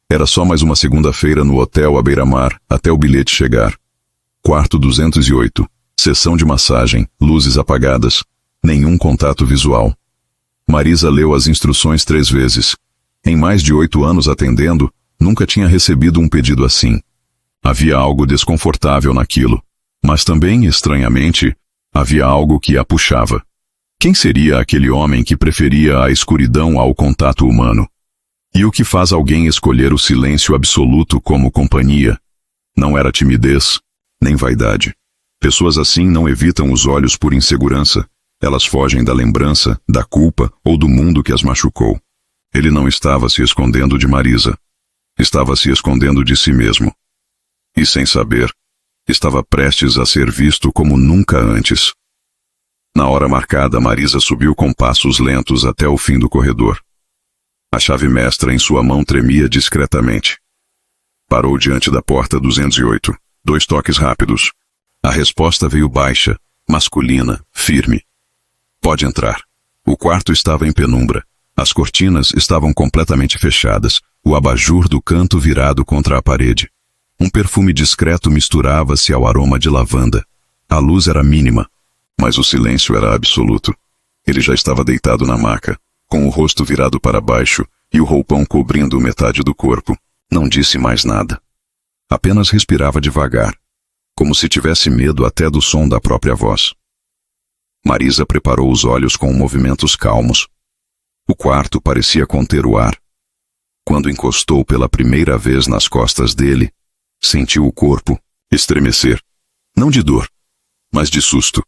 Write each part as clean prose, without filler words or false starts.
Era só mais uma segunda-feira no hotel à beira-mar, até o bilhete chegar. Quarto 208. Sessão de massagem, luzes apagadas. Nenhum contato visual. Marisa leu as instruções 3 vezes. Em mais de 8 anos atendendo, nunca tinha recebido um pedido assim. Havia algo desconfortável naquilo, mas também, estranhamente, havia algo que a puxava. Quem seria aquele homem que preferia a escuridão ao contato humano? E o que faz alguém escolher o silêncio absoluto como companhia? Não era timidez, nem vaidade. Pessoas assim não evitam os olhos por insegurança. Elas fogem da lembrança, da culpa ou do mundo que as machucou. Ele não estava se escondendo de Marisa. Estava se escondendo de si mesmo. E sem saber, estava prestes a ser visto como nunca antes. Na hora marcada, Marisa subiu com passos lentos até o fim do corredor. A chave mestra em sua mão tremia discretamente. Parou diante da porta 208. 2 toques rápidos. A resposta veio baixa, masculina, firme. Pode entrar. O quarto estava em penumbra. As cortinas estavam completamente fechadas, o abajur do canto virado contra a parede. Um perfume discreto misturava-se ao aroma de lavanda. A luz era mínima, mas o silêncio era absoluto. Ele já estava deitado na maca, com o rosto virado para baixo e o roupão cobrindo metade do corpo. Não disse mais nada. Apenas respirava devagar, como se tivesse medo até do som da própria voz. Marisa preparou os olhos com movimentos calmos. O quarto parecia conter o ar. Quando encostou pela primeira vez nas costas dele, sentiu o corpo estremecer. Não de dor, mas de susto.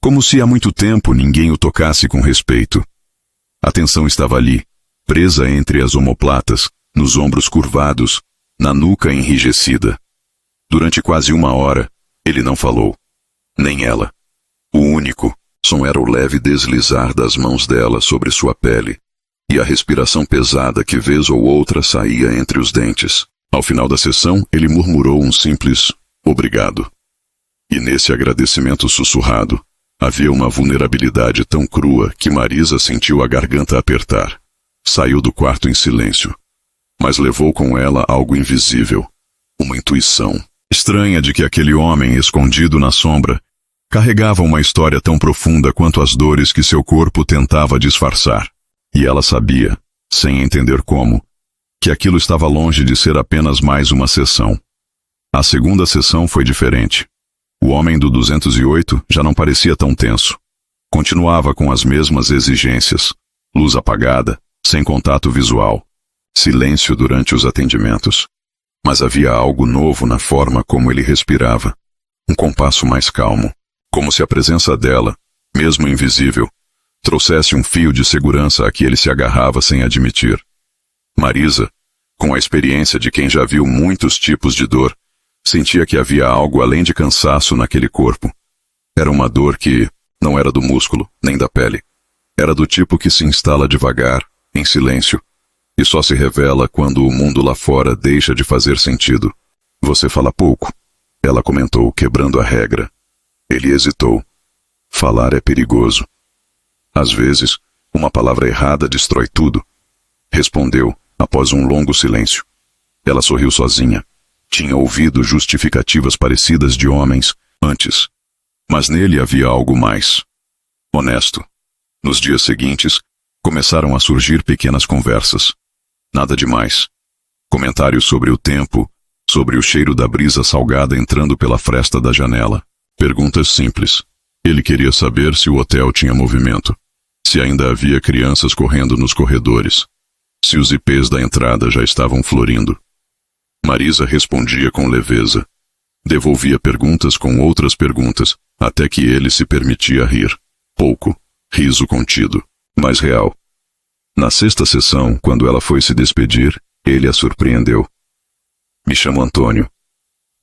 Como se há muito tempo ninguém o tocasse com respeito. A tensão estava ali, presa entre as omoplatas, nos ombros curvados, na nuca enrijecida. Durante quase 1 hora, ele não falou. Nem ela. O único som era o leve deslizar das mãos dela sobre sua pele e a respiração pesada que vez ou outra saía entre os dentes. Ao final da sessão, ele murmurou um simples obrigado. E nesse agradecimento sussurrado, havia uma vulnerabilidade tão crua que Marisa sentiu a garganta apertar. Saiu do quarto em silêncio, mas levou com ela algo invisível, uma intuição estranha de que aquele homem escondido na sombra carregava uma história tão profunda quanto as dores que seu corpo tentava disfarçar. E ela sabia, sem entender como, que aquilo estava longe de ser apenas mais uma sessão. A segunda sessão foi diferente. O homem do 208 já não parecia tão tenso. Continuava com as mesmas exigências. Luz apagada, sem contato visual. Silêncio durante os atendimentos. Mas havia algo novo na forma como ele respirava. Um compasso mais calmo. Como se a presença dela, mesmo invisível, trouxesse um fio de segurança a que ele se agarrava sem admitir. Marisa, com a experiência de quem já viu muitos tipos de dor, sentia que havia algo além de cansaço naquele corpo. Era uma dor que não era do músculo, nem da pele. Era do tipo que se instala devagar, em silêncio, e só se revela quando o mundo lá fora deixa de fazer sentido. Você fala pouco, ela comentou, quebrando a regra. Ele hesitou. Falar é perigoso. Às vezes, uma palavra errada destrói tudo. Respondeu, após um longo silêncio. Ela sorriu sozinha. Tinha ouvido justificativas parecidas de homens antes. Mas nele havia algo mais. Honesto. Nos dias seguintes, começaram a surgir pequenas conversas. Nada demais. Comentários sobre o tempo, sobre o cheiro da brisa salgada entrando pela fresta da janela. Perguntas simples. Ele queria saber se o hotel tinha movimento, se ainda havia crianças correndo nos corredores, se os ipês da entrada já estavam florindo. Marisa respondia com leveza. Devolvia perguntas com outras perguntas, até que ele se permitia rir. Pouco, riso contido, mas real. Na sexta sessão, quando ela foi se despedir, ele a surpreendeu. Me chamo Antônio.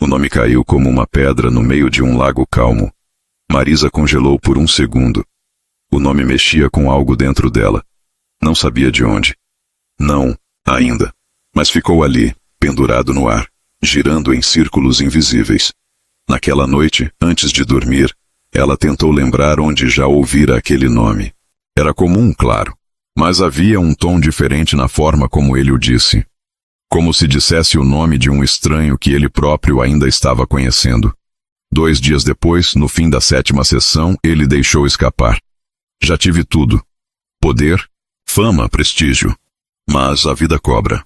O nome caiu como uma pedra no meio de um lago calmo. Marisa congelou por um segundo. O nome mexia com algo dentro dela. Não sabia de onde. Não, ainda. Mas ficou ali, pendurado no ar, girando em círculos invisíveis. Naquela noite, antes de dormir, ela tentou lembrar onde já ouvira aquele nome. Era comum, claro, mas havia um tom diferente na forma como ele o disse. como se dissesse o nome de um estranho que ele próprio ainda estava conhecendo. 2 dias depois, no fim da 7ª sessão, ele deixou escapar. Já tive tudo. Poder, fama, prestígio. Mas a vida cobra.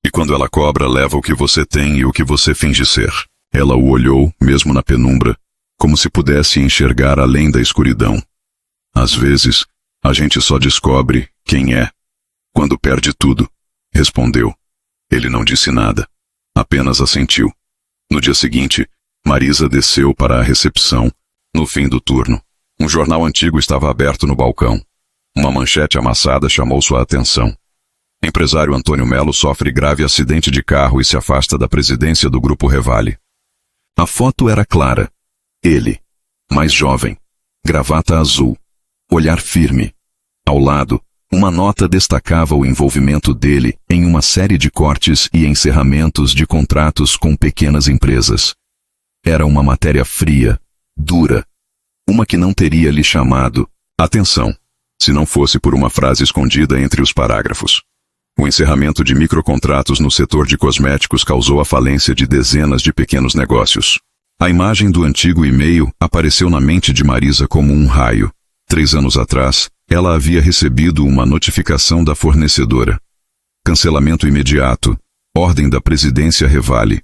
E quando ela cobra, leva o que você tem e o que você finge ser. Ela o olhou, mesmo na penumbra, como se pudesse enxergar além da escuridão. Às vezes, a gente só descobre quem é quando perde tudo, respondeu. Ele não disse nada, apenas assentiu. No dia seguinte, Marisa desceu para a recepção, no fim do turno. Um jornal antigo estava aberto no balcão. Uma manchete amassada chamou sua atenção. Empresário Antônio Melo sofre grave acidente de carro e se afasta da presidência do Grupo Revale. A foto era clara. Ele, mais jovem, gravata azul, olhar firme. Ao lado, uma nota destacava o envolvimento dele em uma série de cortes e encerramentos de contratos com pequenas empresas. Era uma matéria fria, dura, uma que não teria lhe chamado atenção, se não fosse por uma frase escondida entre os parágrafos. O encerramento de microcontratos no setor de cosméticos causou a falência de dezenas de pequenos negócios. A imagem do antigo e-mail apareceu na mente de Marisa como um raio. 3 anos atrás, ela havia recebido uma notificação da fornecedora. Cancelamento imediato. Ordem da presidência Revale.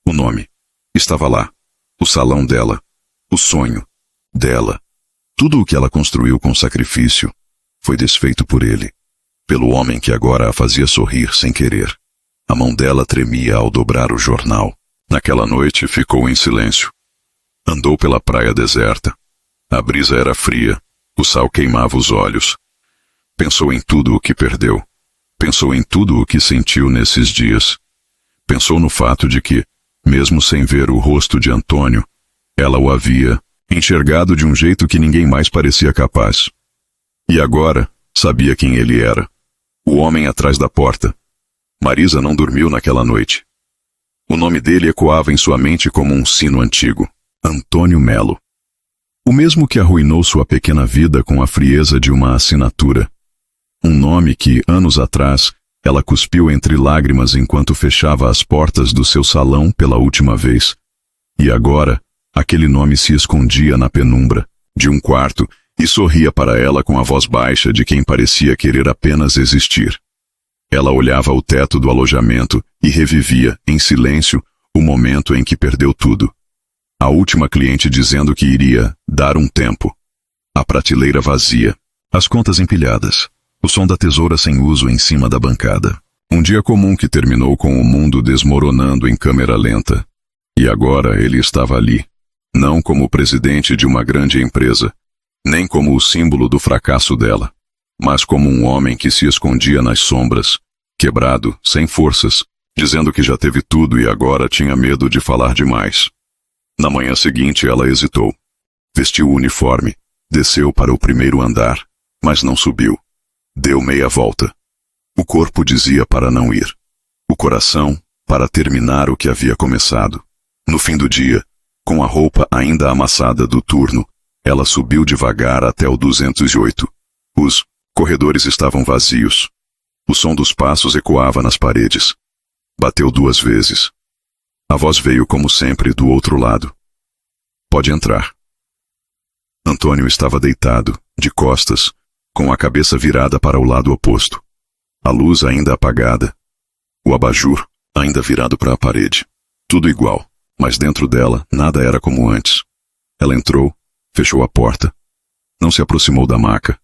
O nome. Estava lá. O salão dela. O sonho. Dela. Tudo o que ela construiu com sacrifício foi desfeito por ele. Pelo homem que agora a fazia sorrir sem querer. A mão dela tremia ao dobrar o jornal. Naquela noite ficou em silêncio. Andou pela praia deserta. A brisa era fria. O sal queimava os olhos. Pensou em tudo o que perdeu. Pensou em tudo o que sentiu nesses dias. Pensou no fato de que, mesmo sem ver o rosto de Antônio, ela o havia enxergado de um jeito que ninguém mais parecia capaz. E agora, sabia quem ele era. O homem atrás da porta. Marisa não dormiu naquela noite. O nome dele ecoava em sua mente como um sino antigo. Antônio Melo. O mesmo que arruinou sua pequena vida com a frieza de uma assinatura. Um nome que, anos atrás, ela cuspiu entre lágrimas enquanto fechava as portas do seu salão pela última vez. E agora, aquele nome se escondia na penumbra de um quarto e sorria para ela com a voz baixa de quem parecia querer apenas existir. Ela olhava o teto do alojamento e revivia, em silêncio, o momento em que perdeu tudo. A última cliente dizendo que iria dar um tempo. A prateleira vazia, as contas empilhadas, o som da tesoura sem uso em cima da bancada. Um dia comum que terminou com o mundo desmoronando em câmera lenta. E agora ele estava ali, não como o presidente de uma grande empresa, nem como o símbolo do fracasso dela, mas como um homem que se escondia nas sombras, quebrado, sem forças, dizendo que já teve tudo e agora tinha medo de falar demais. Na manhã seguinte ela hesitou. Vestiu o uniforme, desceu para o primeiro andar, mas não subiu. Deu meia volta. O corpo dizia para não ir. O coração, para terminar o que havia começado. No fim do dia, com a roupa ainda amassada do turno, ela subiu devagar até o 208. Os corredores estavam vazios. O som dos passos ecoava nas paredes. Bateu 2 vezes. A voz veio como sempre do outro lado. Pode entrar. Antônio estava deitado, de costas, com a cabeça virada para o lado oposto. A luz ainda apagada. O abajur ainda virado para a parede. Tudo igual, mas dentro dela nada era como antes. Ela entrou, fechou a porta. Não se aproximou da maca.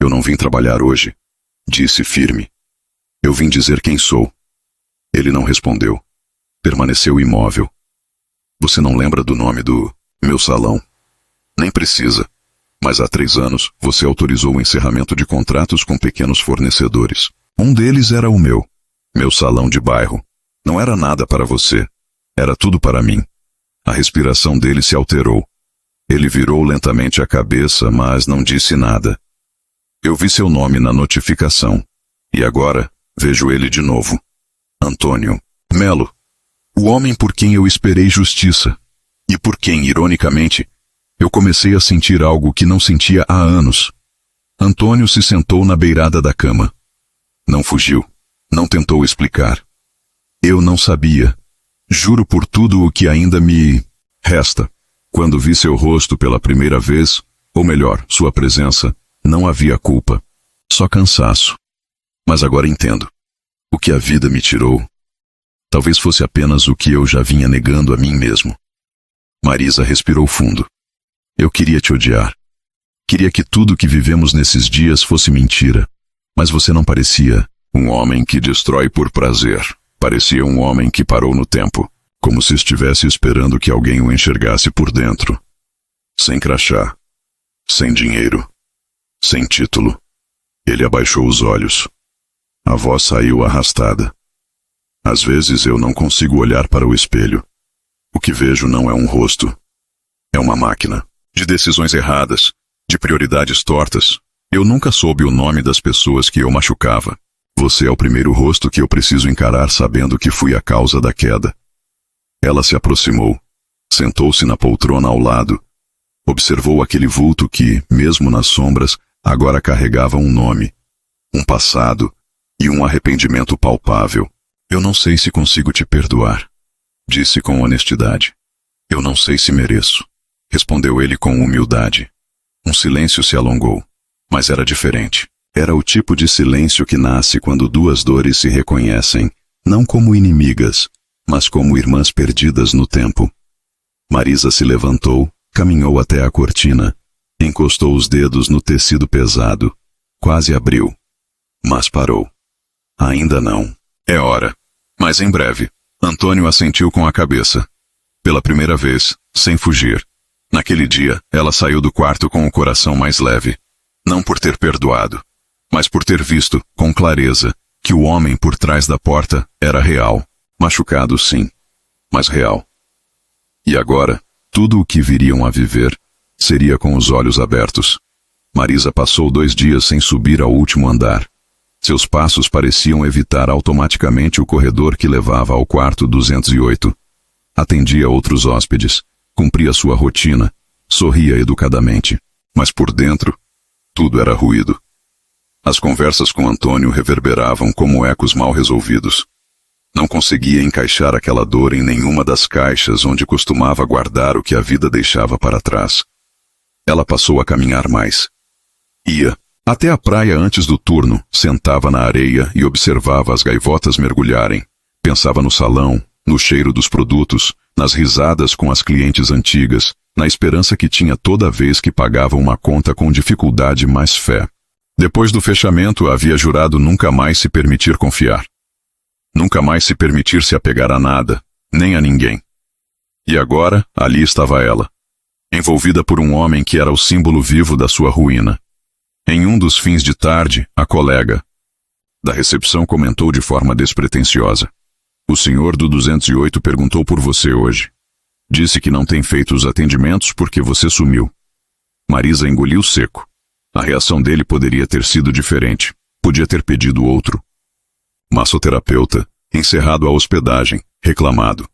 Eu não vim trabalhar hoje, disse firme. Eu vim dizer quem sou. Ele não respondeu. Permaneceu imóvel. Você não lembra do nome do meu salão? Nem precisa. Mas há 3 anos, você autorizou o encerramento de contratos com pequenos fornecedores. Um deles era o meu salão de bairro. Não era nada para você. Era tudo para mim. A respiração dele se alterou. Ele virou lentamente a cabeça, mas não disse nada. Eu vi seu nome na notificação. E agora, vejo ele de novo. Antônio Melo. O homem por quem eu esperei justiça. E por quem, ironicamente, eu comecei a sentir algo que não sentia há anos. Antônio se sentou na beirada da cama. Não fugiu. Não tentou explicar. Eu não sabia. Juro por tudo o que ainda me resta. Quando vi seu rosto pela primeira vez, ou melhor, sua presença, não havia culpa. Só cansaço. Mas agora entendo. O que a vida me tirou, talvez fosse apenas o que eu já vinha negando a mim mesmo. Marisa respirou fundo. Eu queria te odiar. Queria que tudo o que vivemos nesses dias fosse mentira. Mas você não parecia um homem que destrói por prazer. Parecia um homem que parou no tempo, como se estivesse esperando que alguém o enxergasse por dentro. Sem crachá, sem dinheiro, sem título. Ele abaixou os olhos. A voz saiu arrastada. Às vezes eu não consigo olhar para o espelho. O que vejo não é um rosto. É uma máquina. De decisões erradas, de prioridades tortas. Eu nunca soube o nome das pessoas que eu machucava. Você é o primeiro rosto que eu preciso encarar sabendo que fui a causa da queda. Ela se aproximou. Sentou-se na poltrona ao lado. Observou aquele vulto que, mesmo nas sombras, agora carregava um nome, um passado e um arrependimento palpável. Eu não sei se consigo te perdoar, disse com honestidade. Eu não sei se mereço, respondeu ele com humildade. Um silêncio se alongou, mas era diferente. Era o tipo de silêncio que nasce quando duas dores se reconhecem, não como inimigas, mas como irmãs perdidas no tempo. Marisa se levantou, caminhou até a cortina, encostou os dedos no tecido pesado, quase abriu. Mas parou. Ainda não. É hora. Mas em breve. Antônio assentiu com a cabeça. Pela primeira vez, sem fugir. Naquele dia, ela saiu do quarto com o coração mais leve. Não por ter perdoado, mas por ter visto, com clareza, que o homem por trás da porta era real. Machucado, sim, mas real. E agora, tudo o que viriam a viver seria com os olhos abertos. Marisa passou 2 dias sem subir ao último andar. Seus passos pareciam evitar automaticamente o corredor que levava ao quarto 208. Atendia outros hóspedes, cumpria sua rotina, sorria educadamente. Mas por dentro, tudo era ruído. As conversas com Antônio reverberavam como ecos mal resolvidos. Não conseguia encaixar aquela dor em nenhuma das caixas onde costumava guardar o que a vida deixava para trás. Ela passou a caminhar mais. Ia até a praia antes do turno, sentava na areia e observava as gaivotas mergulharem. Pensava no salão, no cheiro dos produtos, nas risadas com as clientes antigas, na esperança que tinha toda vez que pagava uma conta com dificuldade mais fé. Depois do fechamento, havia jurado nunca mais se permitir confiar. Nunca mais se permitir se apegar a nada, nem a ninguém. E agora, ali estava ela, envolvida por um homem que era o símbolo vivo da sua ruína. Em um dos fins de tarde, a colega da recepção comentou de forma despretensiosa. O senhor do 208 perguntou por você hoje. Disse que não tem feito os atendimentos porque você sumiu. Marisa engoliu seco. A reação dele poderia ter sido diferente. Podia ter pedido outro. Massoterapeuta, encerrado à hospedagem, reclamado.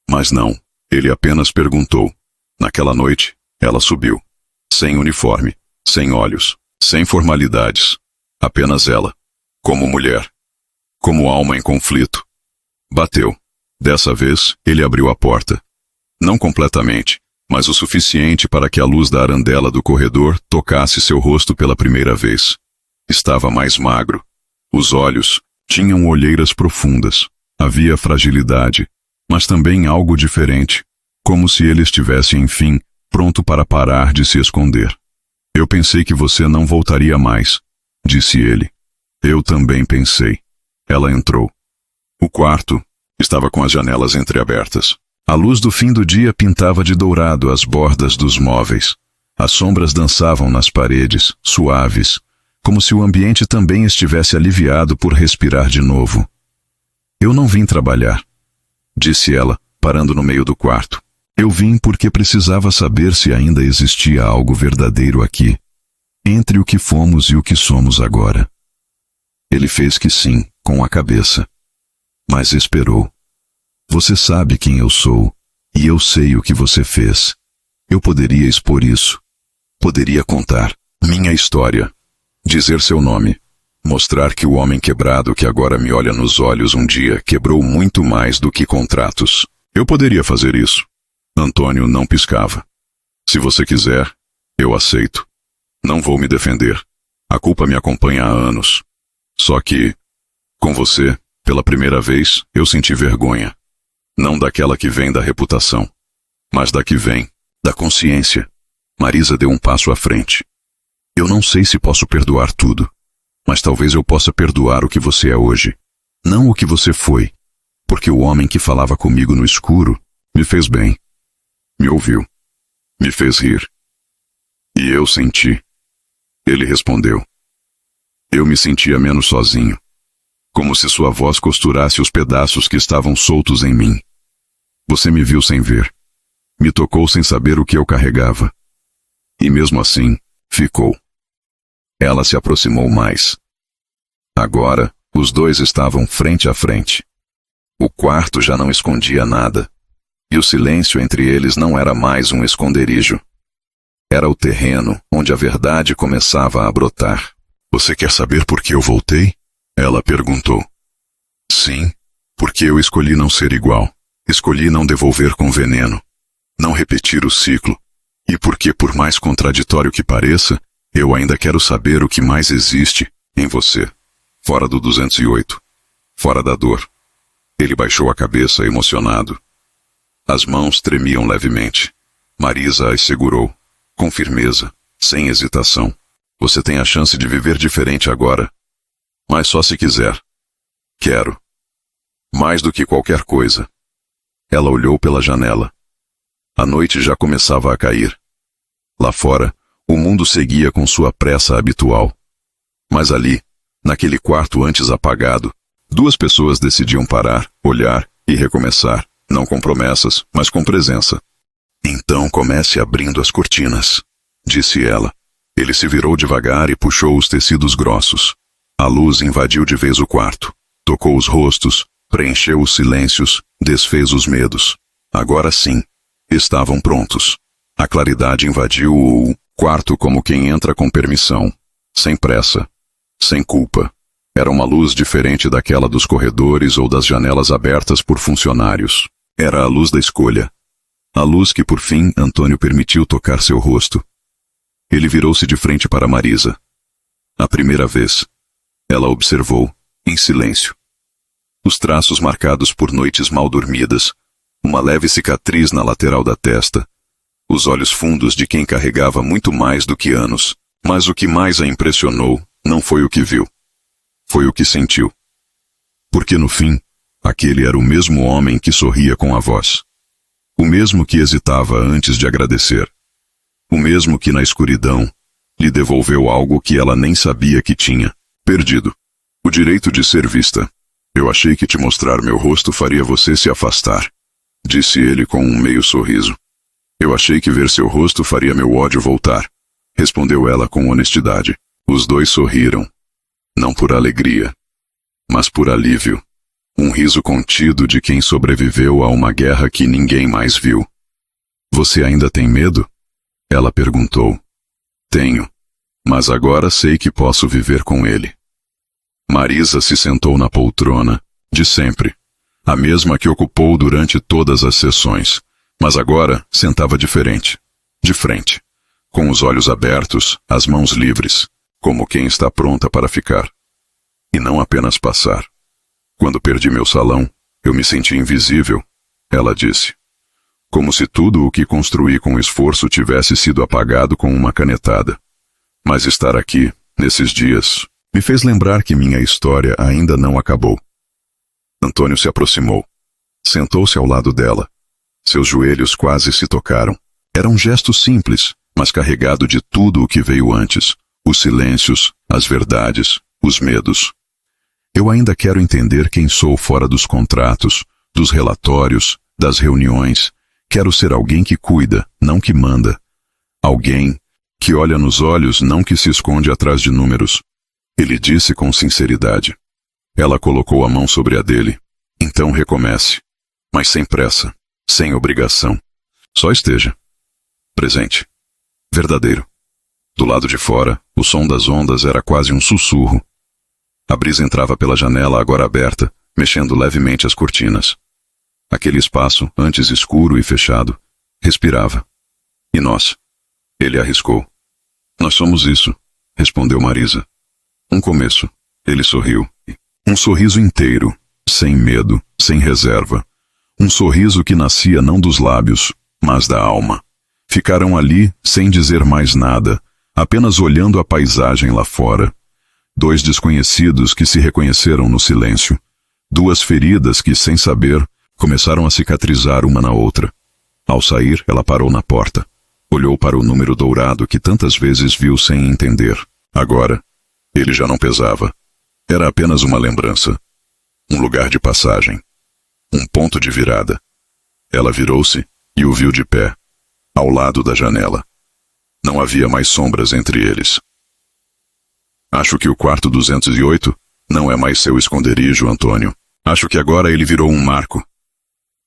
Mas não, ele apenas perguntou. Naquela noite, ela subiu. Sem uniforme, sem olhos, sem formalidades. Apenas ela. Como mulher. Como alma em conflito. Bateu. Dessa vez, ele abriu a porta. Não completamente, mas o suficiente para que a luz da arandela do corredor tocasse seu rosto pela primeira vez. Estava mais magro. Os olhos tinham olheiras profundas. Havia fragilidade, mas também algo diferente, como se ele estivesse, enfim, pronto para parar de se esconder. Eu pensei que você não voltaria mais, disse ele. Eu também pensei. Ela entrou. O quarto estava com as janelas entreabertas. A luz do fim do dia pintava de dourado as bordas dos móveis. As sombras dançavam nas paredes, suaves, como se o ambiente também estivesse aliviado por respirar de novo. Eu não vim trabalhar, disse ela, parando no meio do quarto. Eu vim porque precisava saber se ainda existia algo verdadeiro aqui, entre o que fomos e o que somos agora. Ele fez que sim, com a cabeça. Mas esperou. Você sabe quem eu sou, e eu sei o que você fez. Eu poderia expor isso. Poderia contar minha história. Dizer seu nome. Mostrar que o homem quebrado que agora me olha nos olhos um dia quebrou muito mais do que contratos. Eu poderia fazer isso. Antônio não piscava. Se você quiser, eu aceito. Não vou me defender. A culpa me acompanha há anos. Só que, com você, pela primeira vez, eu senti vergonha. Não daquela que vem da reputação, mas da que vem da consciência. Marisa deu um passo à frente. Eu não sei se posso perdoar tudo, mas talvez eu possa perdoar o que você é hoje. Não o que você foi, porque o homem que falava comigo no escuro me fez bem. Me ouviu. Me fez rir. E eu senti. Ele respondeu. Eu me sentia menos sozinho. Como se sua voz costurasse os pedaços que estavam soltos em mim. Você me viu sem ver. Me tocou sem saber o que eu carregava. E mesmo assim, ficou. Ela se aproximou mais. Agora, os dois estavam frente a frente. O quarto já não escondia nada. E o silêncio entre eles não era mais um esconderijo. Era o terreno onde a verdade começava a brotar. Você quer saber por que eu voltei? Ela perguntou. Sim, porque eu escolhi não ser igual. Escolhi não devolver com veneno. Não repetir o ciclo. E porque, por mais contraditório que pareça, eu ainda quero saber o que mais existe em você. Fora do 208. Fora da dor. Ele baixou a cabeça, emocionado. As mãos tremiam levemente. Marisa as segurou, com firmeza, sem hesitação. Você tem a chance de viver diferente agora. Mas só se quiser. Quero. Mais do que qualquer coisa. Ela olhou pela janela. A noite já começava a cair. Lá fora, o mundo seguia com sua pressa habitual. Mas ali, naquele quarto antes apagado, duas pessoas decidiam parar, olhar e recomeçar, não com promessas, mas com presença. Então comece abrindo as cortinas, disse ela. Ele se virou devagar e puxou os tecidos grossos. A luz invadiu de vez o quarto, tocou os rostos, preencheu os silêncios, desfez os medos. Agora sim, estavam prontos. A claridade invadiu o quarto como quem entra com permissão, sem pressa, sem culpa. Era uma luz diferente daquela dos corredores ou das janelas abertas por funcionários. Era a luz da escolha. A luz que, por fim, Antônio permitiu tocar seu rosto. Ele virou-se de frente para Marisa. A primeira vez. Ela observou, em silêncio. Os traços marcados por noites mal dormidas, uma leve cicatriz na lateral da testa, os olhos fundos de quem carregava muito mais do que anos. Mas o que mais a impressionou não foi o que viu. Foi o que sentiu. Porque no fim, aquele era o mesmo homem que sorria com a voz. O mesmo que hesitava antes de agradecer. O mesmo que na escuridão lhe devolveu algo que ela nem sabia que tinha perdido. O direito de ser vista. Eu achei que te mostrar meu rosto faria você se afastar, disse ele com um meio sorriso. Eu achei que ver seu rosto faria meu ódio voltar, respondeu ela com honestidade. Os dois sorriram. Não por alegria, mas por alívio. Um riso contido de quem sobreviveu a uma guerra que ninguém mais viu. Você ainda tem medo? Ela perguntou. Tenho, mas agora sei que posso viver com ele. Marisa se sentou na poltrona, de sempre, a mesma que ocupou durante todas as sessões, mas agora sentava diferente, de frente, com os olhos abertos, as mãos livres, como quem está pronta para ficar. E não apenas passar. Quando perdi meu salão, eu me senti invisível, ela disse. Como se tudo o que construí com esforço tivesse sido apagado com uma canetada. Mas estar aqui, nesses dias, me fez lembrar que minha história ainda não acabou. Antônio se aproximou. Sentou-se ao lado dela. Seus joelhos quase se tocaram. Era um gesto simples, mas carregado de tudo o que veio antes. Os silêncios, as verdades, os medos. Eu ainda quero entender quem sou fora dos contratos, dos relatórios, das reuniões. Quero ser alguém que cuida, não que manda. Alguém que olha nos olhos, não que se esconde atrás de números. Ele disse com sinceridade. Ela colocou a mão sobre a dele. Então recomece. Mas sem pressa, sem obrigação. Só esteja. Presente. Verdadeiro. Do lado de fora, o som das ondas era quase um sussurro. A brisa entrava pela janela agora aberta, mexendo levemente as cortinas. Aquele espaço, antes escuro e fechado, respirava. E nós? Ele arriscou. Nós somos isso, respondeu Marisa. Um começo. Ele sorriu. Um sorriso inteiro, sem medo, sem reserva. Um sorriso que nascia não dos lábios, mas da alma. Ficaram ali, sem dizer mais nada, apenas olhando a paisagem lá fora. Dois desconhecidos que se reconheceram no silêncio. Duas feridas que, sem saber, começaram a cicatrizar uma na outra. Ao sair, ela parou na porta. Olhou para o número dourado que tantas vezes viu sem entender. Agora, ele já não pesava. Era apenas uma lembrança. Um lugar de passagem. Um ponto de virada. Ela virou-se e o viu de pé, ao lado da janela. Não havia mais sombras entre eles. Acho que o quarto 208 não é mais seu esconderijo, Antônio. Acho que agora ele virou um marco.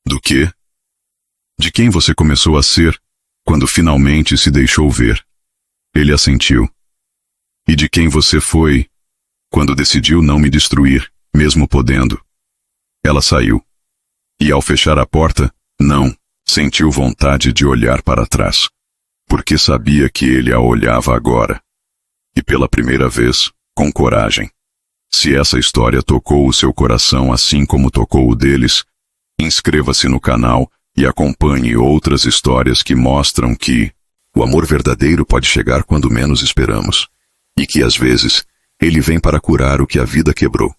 Do quê? De quem você começou a ser quando finalmente se deixou ver. Ele assentiu. E de quem você foi quando decidiu não me destruir, mesmo podendo. Ela saiu. E ao fechar a porta, não, sentiu vontade de olhar para trás. Porque sabia que ele a olhava agora. E pela primeira vez, com coragem. Se essa história tocou o seu coração assim como tocou o deles, inscreva-se no canal e acompanhe outras histórias que mostram que o amor verdadeiro pode chegar quando menos esperamos. E que às vezes, ele vem para curar o que a vida quebrou.